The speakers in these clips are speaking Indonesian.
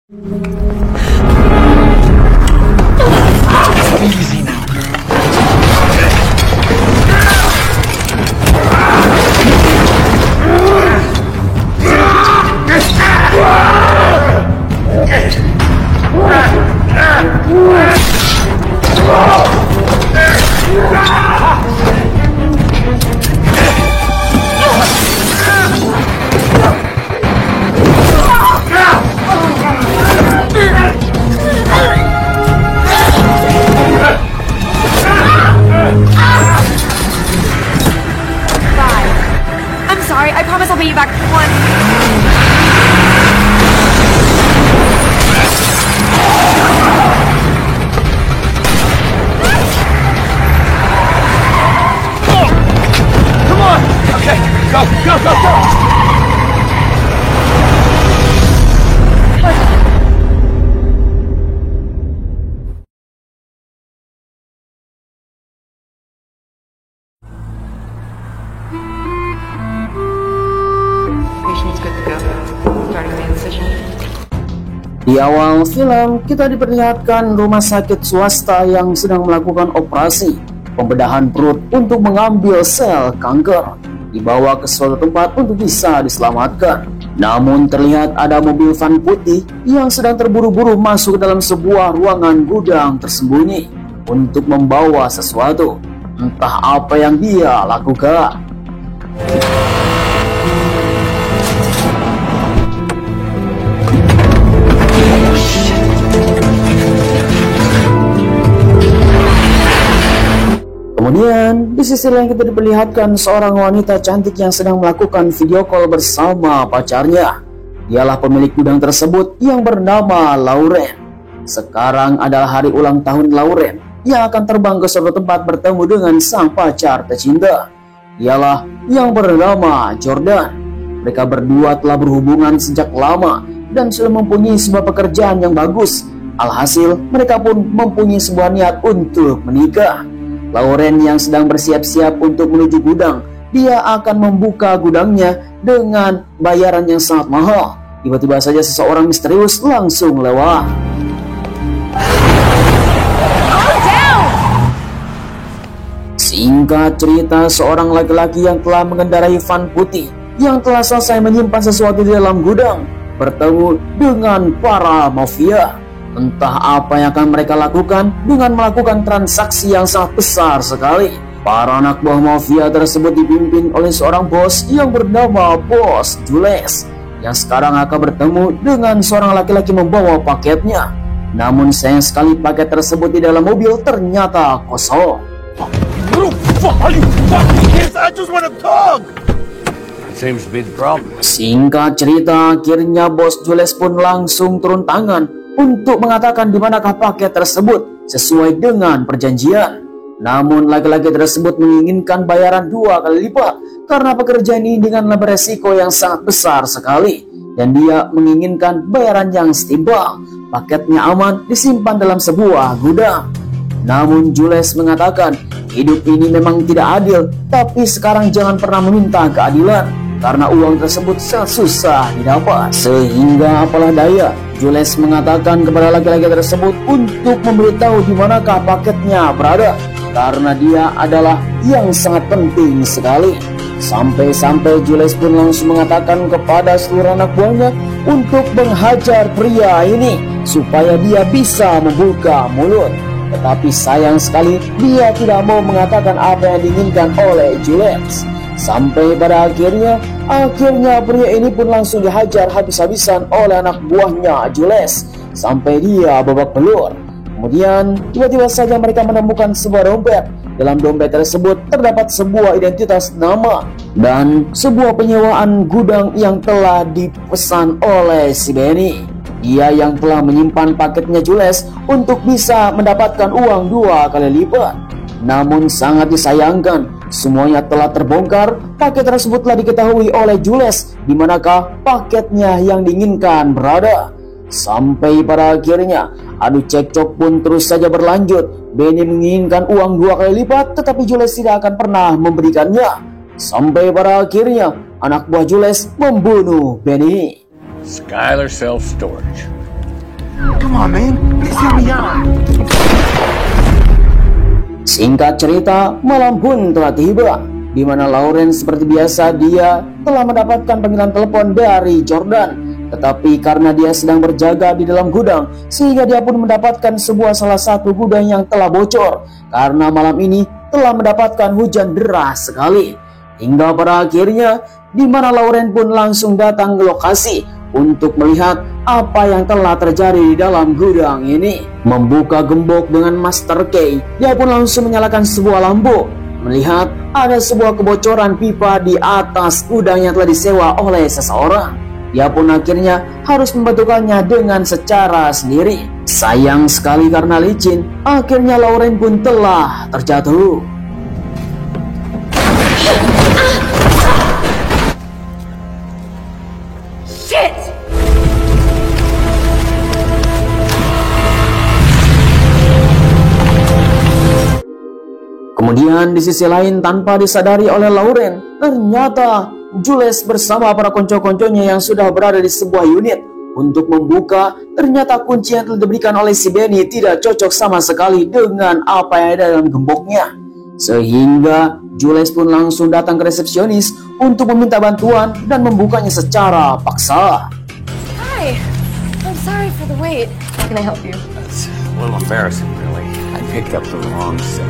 Easy now, I'm sorry. I promise I'll pay you back one. come on! Okay, go! Patient's good to go. Starting the incision. Di awal film, kita diperlihatkan rumah sakit swasta yang sedang melakukan operasi pembedahan perut untuk mengambil sel kanker, dibawa ke suatu tempat untuk bisa diselamatkan. Namun terlihat ada mobil van putih yang sedang terburu-buru masuk ke dalam sebuah ruangan gudang tersembunyi untuk membawa sesuatu. Entah apa yang dia lakukan. Kemudian, di sisi lain kita diperlihatkan seorang wanita cantik yang sedang melakukan video call bersama pacarnya. Dialah pemilik gudang tersebut yang bernama Lauren. Sekarang adalah hari ulang tahun Lauren yang akan terbang ke suatu tempat bertemu dengan sang pacar tercinta. Dialah yang bernama Jordan. Mereka berdua telah berhubungan sejak lama dan sudah mempunyai sebuah pekerjaan yang bagus. Alhasil, mereka pun mempunyai sebuah niat untuk menikah. Lauren yang sedang bersiap-siap untuk menuju gudang, dia akan membuka gudangnya dengan bayaran yang sangat mahal. Tiba-tiba saja seseorang misterius langsung lewat. Singkat cerita, seorang laki-laki yang telah mengendarai van putih yang telah selesai menyimpan sesuatu di dalam gudang bertemu dengan para mafia. Entah apa yang akan mereka lakukan dengan melakukan transaksi yang sangat besar sekali. Para anak buah mafia tersebut dipimpin oleh seorang bos yang bernama Bos Jules, yang sekarang akan bertemu dengan seorang laki-laki membawa paketnya. Namun sayang sekali paket tersebut di dalam mobil ternyata kosong. Singkat cerita, akhirnya Bos Jules pun langsung turun tangan untuk mengatakan di manakah paket tersebut sesuai dengan perjanjian. Namun laki-laki tersebut menginginkan bayaran 2 kali lipat karena pekerjaan ini dengan beresiko yang sangat besar sekali, dan dia menginginkan bayaran yang setimpal. Paketnya aman disimpan dalam sebuah gudang. Namun Jules mengatakan hidup ini memang tidak adil, tapi sekarang jangan pernah meminta keadilan karena uang tersebut sangat susah didapat. Sehingga apalah daya, Jules mengatakan kepada laki-laki tersebut untuk memberitahu di manakah paketnya berada, karena dia adalah yang sangat penting sekali. Sampai-sampai Jules pun langsung mengatakan kepada seluruh anak buahnya untuk menghajar pria ini supaya dia bisa membuka mulut. Tetapi sayang sekali dia tidak mau mengatakan apa yang diinginkan oleh Jules. Sampai pada akhirnya pria ini pun langsung dihajar habis-habisan oleh anak buahnya Jules sampai dia babak belur. Kemudian tiba-tiba saja mereka menemukan sebuah dompet. Dalam dompet tersebut terdapat sebuah identitas nama dan sebuah penyewaan gudang yang telah dipesan oleh si Benny. Dia yang telah menyimpan paketnya Jules untuk bisa mendapatkan uang 2 kali lipat. Namun sangat disayangkan, semuanya telah terbongkar. Paket tersebut telah diketahui oleh Jules di manakah paketnya yang diinginkan berada. Sampai pada akhirnya adu cekcok pun terus saja berlanjut. Benny menginginkan uang 2 kali lipat, tetapi Jules tidak akan pernah memberikannya. Sampai pada akhirnya anak buah Jules membunuh Benny. Skylar Self Storage. Come on, man. Please help me out. Singkat cerita, malam pun telah tiba, di mana Lawrence seperti biasa dia telah mendapatkan panggilan telepon dari Jordan. Tetapi karena dia sedang berjaga di dalam gudang, sehingga dia pun mendapatkan salah satu gudang yang telah bocor. Karena malam ini telah mendapatkan hujan deras sekali. Hingga pada akhirnya, di mana Lawrence pun langsung datang ke lokasi untuk melihat apa yang telah terjadi di dalam gudang ini. Membuka gembok dengan Master K, dia pun langsung menyalakan sebuah lampu. Melihat ada sebuah kebocoran pipa di atas gudang yang telah disewa oleh seseorang. Dia pun akhirnya harus membantukannya dengan secara sendiri. Sayang sekali karena licin, akhirnya Lawrence pun telah terjatuh. Shit! Kemudian di sisi lain, tanpa disadari oleh Lawrence, ternyata Jules bersama para konco-konconya yang sudah berada di sebuah unit untuk membuka. Ternyata kunci yang telah diberikan oleh si Benny tidak cocok sama sekali dengan apa yang ada dalam gemboknya. Sehingga Jules pun langsung datang ke resepsionis untuk meminta bantuan dan membukanya secara paksa. Hi. I'm sorry for the wait. How can I help you? It's a little embarrassing, really. I picked up the wrong set.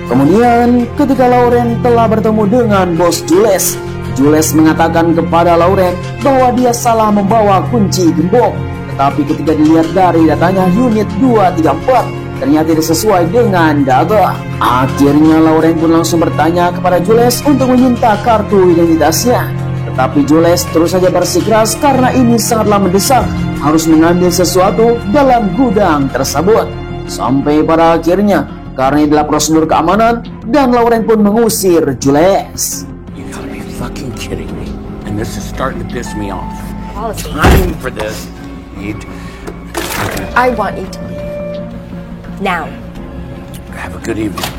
Kemudian ketika Lawrence telah bertemu dengan bos Jules, Jules mengatakan kepada Lawrence bahwa dia salah membawa kunci gembok. Tetapi ketika dilihat dari datanya unit 234, ternyata tidak sesuai dengan data. Akhirnya Lawrence pun langsung bertanya kepada Jules untuk meminta kartu identitasnya. Tetapi Jules terus saja bersikeras karena ini sangatlah mendesak, harus mengambil sesuatu dalam gudang tersebut. Sampai pada akhirnya, karena inilah prosedur keamanan, dan Lawrence pun mengusir Jules. You gotta be fucking kidding me. And this is starting to piss me off. Policy. Time for this. I want you to leave. Now. Have a good evening.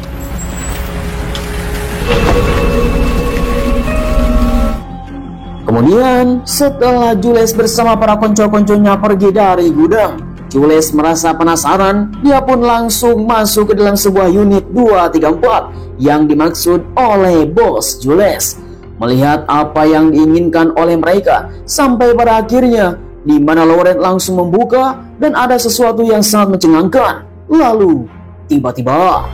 Kemudian setelah Jules bersama para konco-konconya pergi dari gudang, Jules merasa penasaran. Dia pun langsung masuk ke dalam sebuah unit 234 yang dimaksud oleh bos Jules. Melihat apa yang diinginkan oleh mereka, sampai pada akhirnya di mana Lawrence langsung membuka dan ada sesuatu yang sangat mencengangkan. Lalu tiba-tiba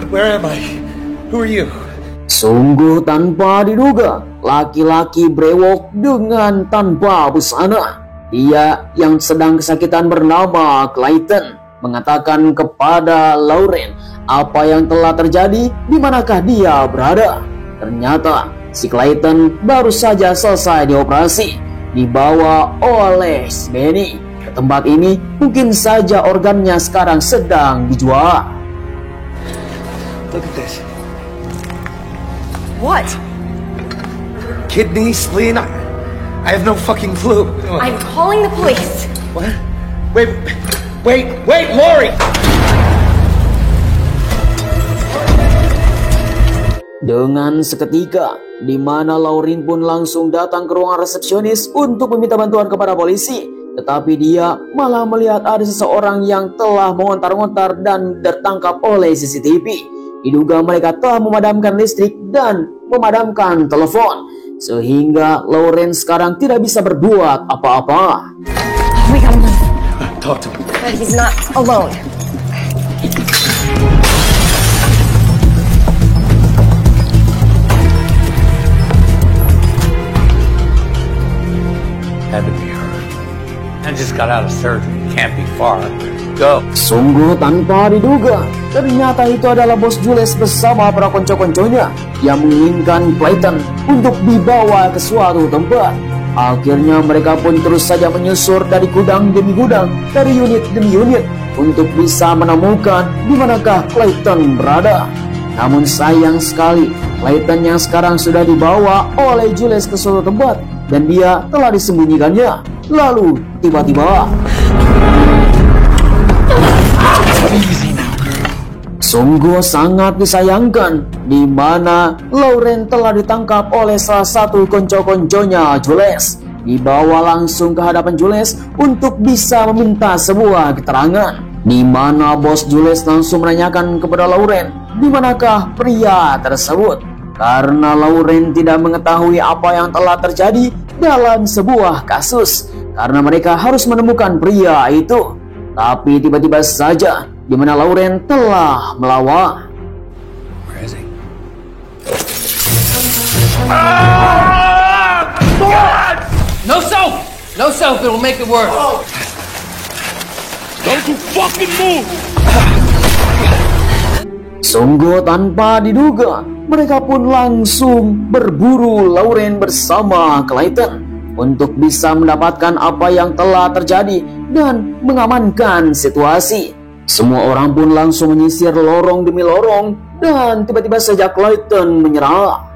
Where am I? Who are you? sungguh tanpa diduga, laki-laki brewok dengan tanpa busana, dia yang sedang kesakitan bernama Clayton, mengatakan kepada Lawrence apa yang telah terjadi, di manakah dia berada. Ternyata si Clayton baru saja selesai dioperasi, dibawa oleh Benny ke tempat ini. Mungkin saja organnya sekarang sedang dijual. Look at this. What? Kidney, spleen. I have no fucking clue. I'm calling the police. What? Wait, Lori! Dengan seketika, di mana Lawrence pun langsung datang ke ruangan resepsionis untuk meminta bantuan kepada polisi. Tetapi dia malah melihat ada seseorang yang telah mengontar-ngontar dan tertangkap oleh CCTV. Diduga mereka telah memadamkan listrik dan memadamkan telepon, sehingga Lawrence sekarang tidak bisa berbuat apa-apa. We gotta move. Talk to me. But he's not alone. Had to be her. I just got out of surgery. Can't be far. Go. Sungguh tanpa diduga, ternyata itu adalah bos Jules bersama para konco-konconya yang menginginkan Clayton untuk dibawa ke suatu tempat. Akhirnya mereka pun terus saja menyusur dari gudang demi gudang, dari unit demi unit, untuk bisa menemukan di manakah Clayton berada. Namun sayang sekali, Clayton yang sekarang sudah dibawa oleh Jules ke suatu tempat dan dia telah disembunyikannya. Lalu tiba-tiba sungguh sangat disayangkan di mana Lauren telah ditangkap oleh salah satu konco-konconya Jules. Dibawa langsung ke hadapan Jules untuk bisa meminta sebuah keterangan. Di mana bos Jules langsung menanyakan kepada Lauren, di manakah pria tersebut? Karena Lauren tidak mengetahui apa yang telah terjadi dalam sebuah kasus. Karena mereka harus menemukan pria itu. Tapi tiba-tiba saja di mana Lauren telah melawan. Where is he? No soap! No soap, it'll make it worse. Don't you fucking move! Sungguh tanpa diduga, mereka pun langsung berburu Lauren bersama Clayton untuk bisa mendapatkan apa yang telah terjadi dan mengamankan situasi. Semua orang pun langsung menyisir lorong demi lorong dan tiba-tiba saja Clayton menyerah.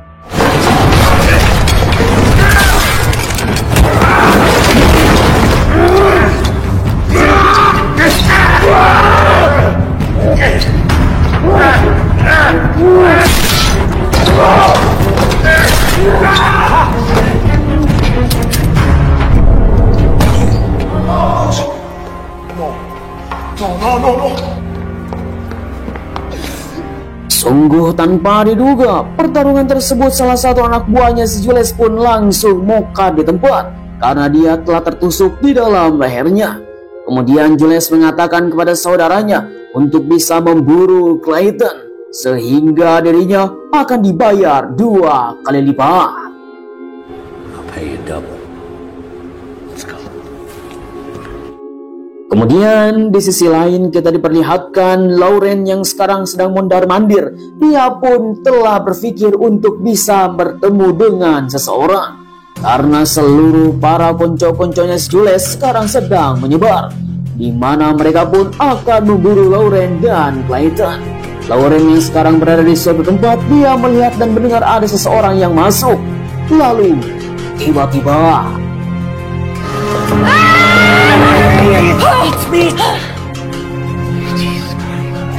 Sungguh tanpa diduga, pertarungan tersebut salah satu anak buahnya si Jules pun langsung mokat di tempat karena dia telah tertusuk di dalam lehernya. Kemudian Jules mengatakan kepada saudaranya untuk bisa memburu Clayton sehingga dirinya akan dibayar 2 kali lipat. I'll pay you double. Let's go. Kemudian di sisi lain kita diperlihatkan Lauren yang sekarang sedang mondar-mandir. Dia pun telah berpikir untuk bisa bertemu dengan seseorang. Karena seluruh para konco-konconya Jules sekarang sedang menyebar, di mana mereka pun akan memburu Lauren dan Clayton. Lauren yang sekarang berada di suatu tempat, dia melihat dan mendengar ada seseorang yang masuk. Lalu tiba-tiba It's me! Is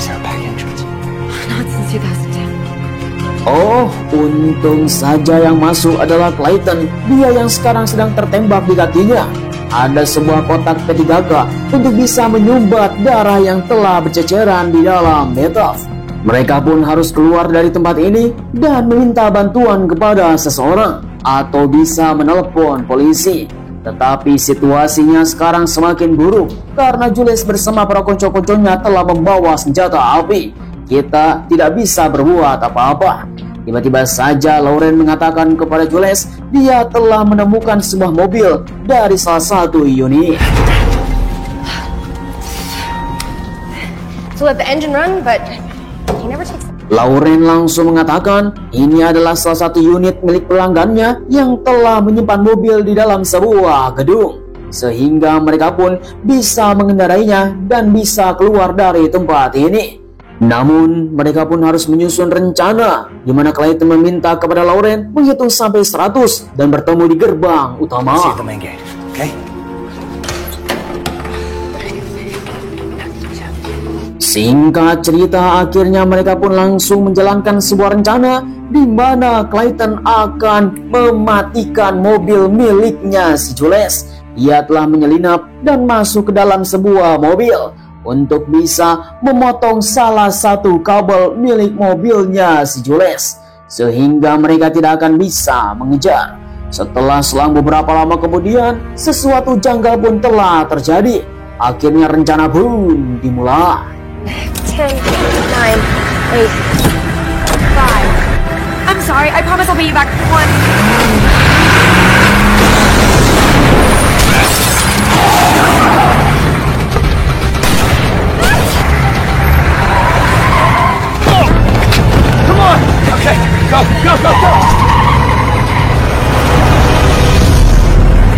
there a back entrance? Not since 2010. oh, untung saja yang masuk adalah Clayton. Dia yang sekarang sedang tertembak di kakinya. Ada sebuah kotak P3K untuk bisa menyumbat darah yang telah berceceran di dalam bathtub. Mereka pun harus keluar dari tempat ini dan meminta bantuan kepada seseorang atau bisa menelepon polisi. Tetapi situasinya sekarang semakin buruk karena Jules bersama para konco-konconya telah membawa senjata api. Kita tidak bisa berbuat apa-apa. Tiba-tiba saja Lauren mengatakan kepada Jules dia telah menemukan sebuah mobil dari salah satu unit. To let the engine run, but he never takes it. Lauren langsung mengatakan ini adalah salah satu unit milik pelanggannya yang telah menyimpan mobil di dalam sebuah gedung. Sehingga mereka pun bisa mengendarainya dan bisa keluar dari tempat ini. Namun mereka pun harus menyusun rencana di mana Clayton meminta kepada Lauren menghitung sampai 100 dan bertemu di gerbang utama. See you at the main gate, okay? Singkat cerita, akhirnya mereka pun langsung menjalankan sebuah rencana di mana Clayton akan mematikan mobil miliknya si Jules. Dia telah menyelinap dan masuk ke dalam sebuah mobil untuk bisa memotong salah satu kabel milik mobilnya si Jules, sehingga mereka tidak akan bisa mengejar. Setelah selang beberapa lama kemudian, sesuatu janggal pun telah terjadi. Akhirnya rencana pun dimulai. 10, 9, 8, 5. I'm sorry, I promise I'll pay you back. 1. Okay, go, go, go, go!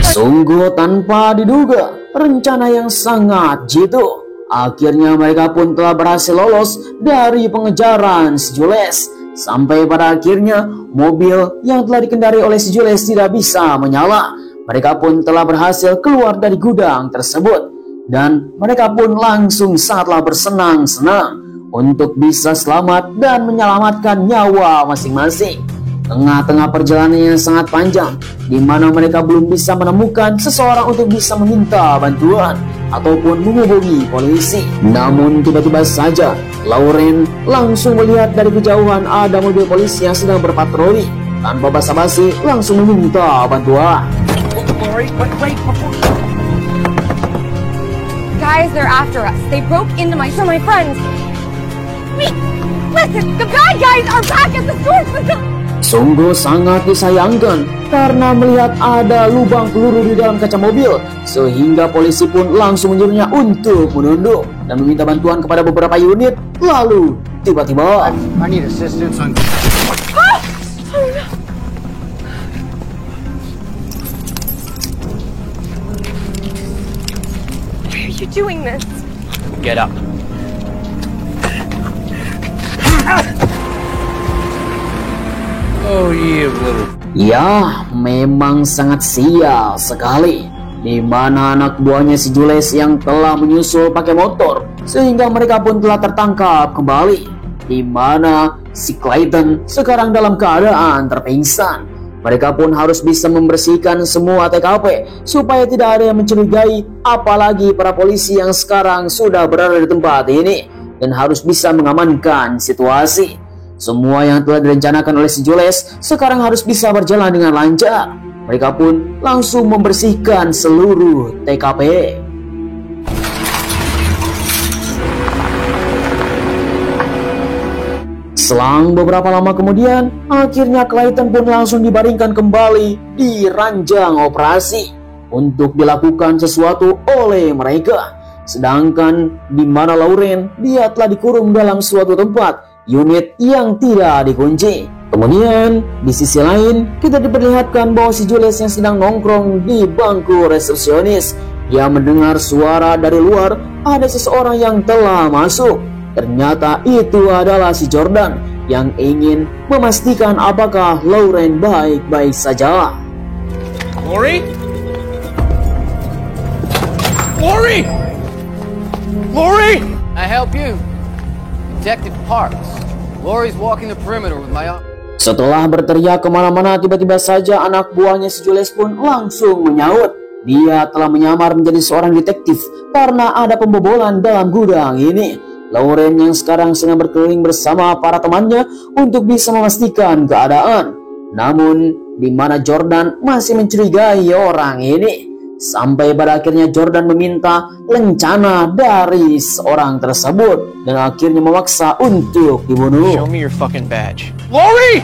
Sungguh tanpa diduga, rencana yang sangat jitu. Akhirnya mereka pun telah berhasil lolos dari pengejaran si Jules. Sampai pada akhirnya mobil yang telah dikendari oleh si Jules tidak bisa menyala. mereka pun telah berhasil keluar dari gudang tersebut. Dan mereka pun langsung sangatlah bersenang-senang untuk bisa selamat dan menyelamatkan nyawa masing-masing. Tengah-tengah perjalanan yang sangat panjang, di mana mereka belum bisa menemukan seseorang untuk bisa meminta bantuan ataupun menghubungi polisi. Namun tiba-tiba saja Lauren langsung melihat dari kejauhan ada mobil polisi yang sedang berpatroli. Tanpa basa-basi langsung meminta bantuan. Guys, they're after us. They broke into my friends. Wait, listen, the bad guys are back at the store. Sungguh sangat disayangkan karena melihat ada lubang peluru di dalam kaca mobil, sehingga polisi pun langsung menyuruhnya untuk menunduk dan meminta bantuan kepada beberapa unit. Lalu tiba-tiba I need assistance on... Why are you doing this? Get up. Oh, you little... Ya, memang sangat sial sekali, di mana anak buahnya si Jules yang telah menyusul pakai motor, sehingga mereka pun telah tertangkap kembali, di mana si Clayton sekarang dalam keadaan terpingsan. Mereka pun harus bisa membersihkan semua TKP supaya tidak ada yang mencurigai, apalagi para polisi yang sekarang sudah berada di tempat ini, dan harus bisa mengamankan situasi. Semua yang telah direncanakan oleh si Jules sekarang harus bisa berjalan dengan lancar. Mereka pun langsung membersihkan seluruh TKP. Selang beberapa lama kemudian, akhirnya Clayton pun langsung dibaringkan kembali di ranjang operasi untuk dilakukan sesuatu oleh mereka. Sedangkan di mana Lauren, dia telah dikurung dalam suatu tempat unit yang tidak dikunci. Kemudian di sisi lain kita diperlihatkan bahwa si Jules yang sedang nongkrong di bangku resepsionis, dia mendengar suara dari luar ada seseorang yang telah masuk. Ternyata itu adalah si Jordan yang ingin memastikan apakah Lauren baik-baik saja. Lori? Lori! Lori! I help you. Detective Parks. Lori's walking the perimeter with my... Setelah berteriak kemana-mana, tiba-tiba saja anak buahnya si Jules pun langsung menyaut. Dia telah menyamar menjadi seorang detektif karena ada pembobolan dalam gudang ini. Lauren yang sekarang sedang berkeliling bersama para temannya untuk bisa memastikan keadaan. Namun, di mana Jordan masih mencurigai orang ini. Sampai pada akhirnya Jordan meminta lencana dari seorang tersebut dan akhirnya memaksa untuk dibunuh. Show me your fucking badge. Lori!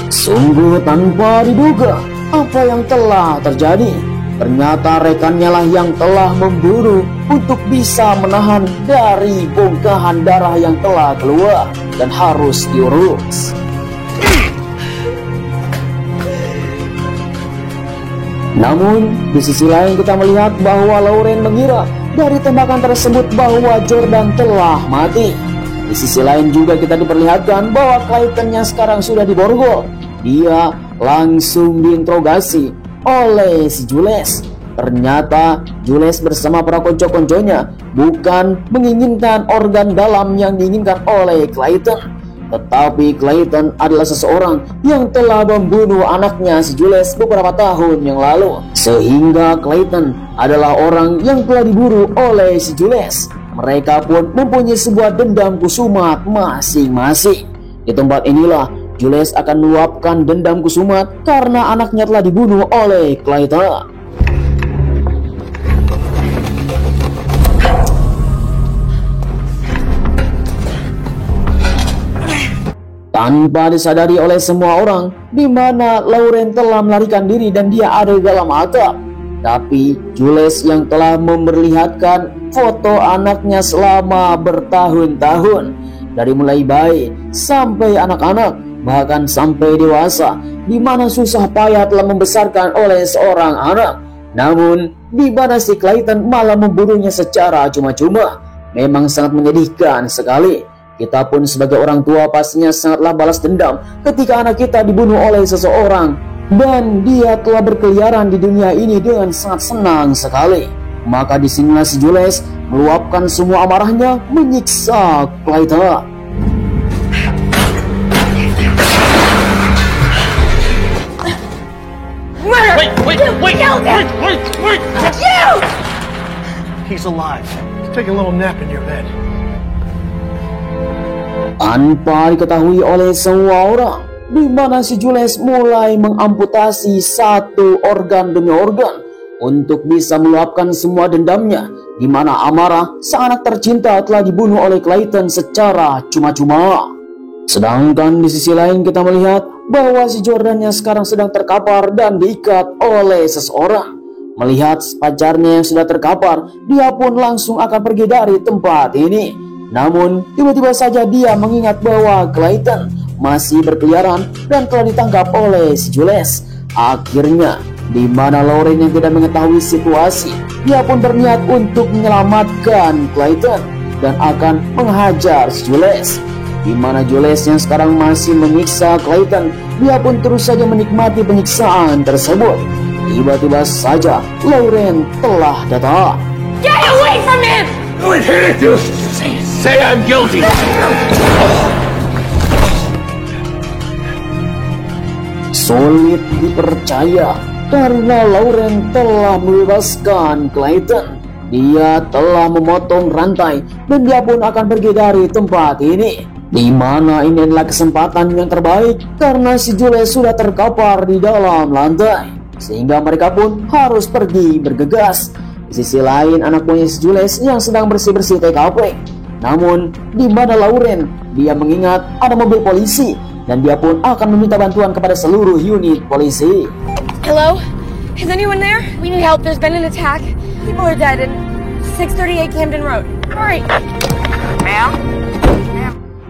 Sungguh tanpa diduga apa yang telah terjadi. Ternyata rekannya lah yang telah membunuh untuk bisa menahan dari bongkahan darah yang telah keluar dan harus diurus. Namun, di sisi lain kita melihat bahwa Lauren mengira dari tembakan tersebut bahwa Jordan telah mati. Di sisi lain juga kita diperlihatkan bahwa Clayton yang sekarang sudah diborgol. Dia langsung diinterogasi oleh si Jules. Ternyata Jules bersama para konco-konconya bukan menginginkan organ dalam yang diinginkan oleh Clayton. Tetapi Clayton adalah seseorang yang telah membunuh anaknya si Jules beberapa tahun yang lalu. Sehingga Clayton adalah orang yang telah diburu oleh si Jules. Mereka pun mempunyai sebuah dendam kusumat masing-masing. Di tempat inilah Jules akan meluapkan dendam kusumat karena anaknya telah dibunuh oleh Clayton. Tanpa disadari oleh semua orang, di mana Lauren telah melarikan diri dan dia ada di dalam atap. Tapi Jules yang telah memperlihatkan foto anaknya selama bertahun-tahun, dari mulai bayi sampai anak-anak, bahkan sampai dewasa, di mana susah payah telah membesarkan oleh seorang anak. Namun, di mana si Clayton malah membunuhnya secara cuma-cuma. Memang sangat menyedihkan sekali. Kita pun sebagai orang tua pastinya sangatlah balas dendam ketika anak kita dibunuh oleh seseorang dan dia telah berkeliaran di dunia ini dengan sangat senang sekali. Maka disinilah si Jules meluapkan semua amarahnya menyiksa Clayton. Wait! You! He's alive. He's taking a little nap in your bed. Tanpa diketahui oleh semua orang, di mana si Jules mulai mengamputasi satu organ demi organ untuk bisa meluapkan semua dendamnya, di mana amarah sang anak tercinta telah dibunuh oleh Clayton secara cuma-cuma. Sedangkan di sisi lain kita melihat bahwa si Jordan yang sekarang sedang terkapar dan diikat oleh seseorang. Melihat pacarnya yang sudah terkapar, dia pun langsung akan pergi dari tempat ini. Namun tiba-tiba saja dia mengingat bahwa Clayton masih berkeliaran dan telah ditangkap oleh si Jules. Akhirnya di mana Lauren yang tidak mengetahui situasi, dia pun berniat untuk menyelamatkan Clayton dan akan menghajar si Jules. Di mana Jules yang sekarang masih menyiksa Clayton, dia pun terus saja menikmati penyiksaan tersebut. Tiba-tiba saja Lauren telah datang. Get away from him! Go ahead, dude. Say I'm guilty. Sulit dipercaya karena Lauren telah membebaskan Clayton. Dia telah memotong rantai dan dia pun akan pergi dari tempat ini. Di mana ini adalah kesempatan yang terbaik karena si Jules sudah terkapar di dalam lantai, sehingga mereka pun harus pergi bergegas. Di sisi lain anak buahnya si Jules yang sedang bersih-bersih TKP. Namun di mana Lauren, dia mengingat ada mobil polisi dan dia pun akan meminta bantuan kepada seluruh unit polisi. Hello? Is anyone there? We need help. There's been an attack. People are dead in 638 Camden Road. Hurry! Ma'am?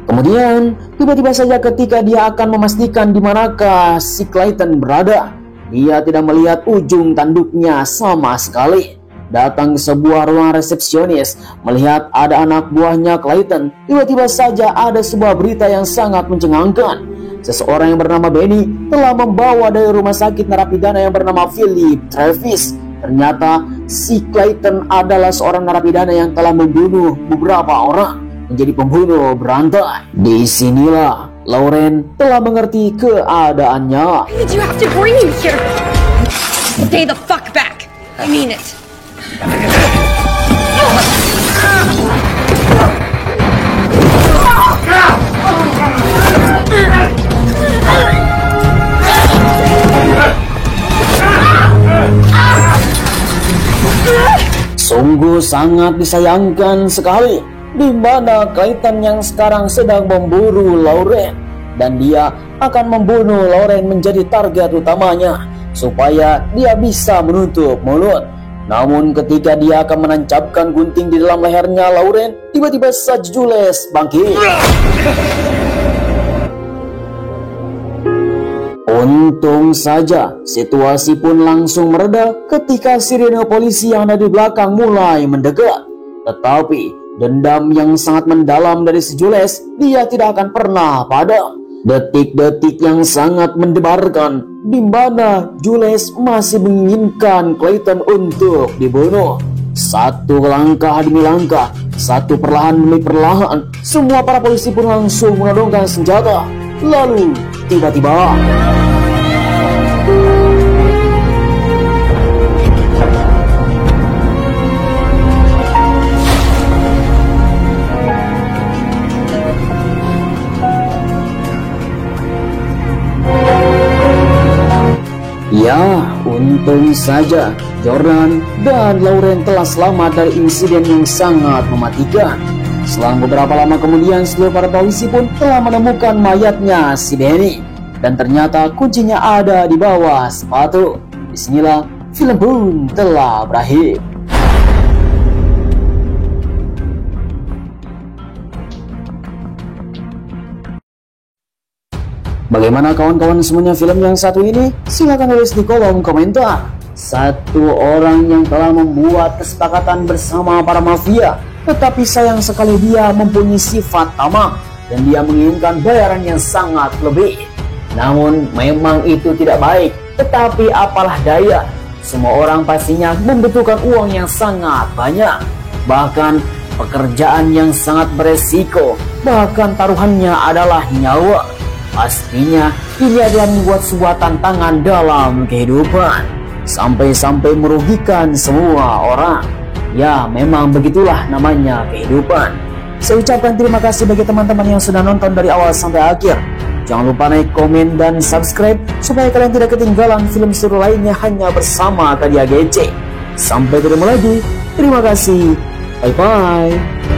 Kemudian tiba-tiba saja ketika dia akan memastikan di manakah si Clayton berada, dia tidak melihat ujung tanduknya sama sekali. Datang ke sebuah ruang resepsionis, melihat ada anak buahnya Clayton. Tiba-tiba saja ada sebuah berita yang sangat mencengangkan. Seseorang yang bernama Benny telah membawa dari rumah sakit narapidana yang bernama Philip Travis. Ternyata si Clayton adalah seorang narapidana yang telah membunuh beberapa orang, menjadi pembunuh berantai. Disinilah Lauren telah mengerti keadaannya. Why did you have to bring me here? Stay the fuck back. I mean it. Sungguh sangat disayangkan sekali di mana Clayton yang sekarang sedang memburu Lauren, dan dia akan membunuh Lauren menjadi target utamanya supaya dia bisa menutup mulut. Namun ketika dia akan menancapkan gunting di dalam lehernya Lauren, tiba-tiba saja Jules bangkit. Untung saja situasi pun langsung mereda ketika sirene polisi yang ada di belakang mulai mendekat. Tetapi dendam yang sangat mendalam dari si Jules, dia tidak akan pernah padam. Detik-detik yang sangat mendebarkan di mana Jules masih menginginkan Clayton untuk dibunuh. Satu langkah demi langkah, satu perlahan demi perlahan, semua para polisi pun langsung menodongkan senjata. Lalu tiba-tiba ya, untung saja Jordan dan Lauren telah selamat dari insiden yang sangat mematikan. Selang beberapa lama kemudian, seluruh para polisi pun telah menemukan mayatnya si Benny, dan ternyata kuncinya ada di bawah sepatu. Disinilah film pun telah berakhir. Bagaimana kawan-kawan semuanya film yang satu ini? Silahkan tulis di kolom komentar. Satu orang yang telah membuat kesepakatan bersama para mafia Tetapi sayang sekali dia mempunyai sifat tamak dan dia menginginkan bayaran yang sangat lebih. Namun memang itu tidak baik, tetapi apalah daya, semua orang pastinya membutuhkan uang yang sangat banyak. Bahkan pekerjaan yang sangat beresiko, bahkan taruhannya adalah nyawa. Pastinya ini adalah membuat sebuah tantangan dalam kehidupan, sampai-sampai merugikan semua orang. Ya, memang begitulah namanya kehidupan. Saya ucapkan terima kasih bagi teman-teman yang sudah nonton dari awal sampai akhir. Jangan lupa like, komen, dan subscribe supaya kalian tidak ketinggalan film seru lainnya hanya bersama Kadia GC. Sampai ketemu lagi. Terima kasih. Bye-bye.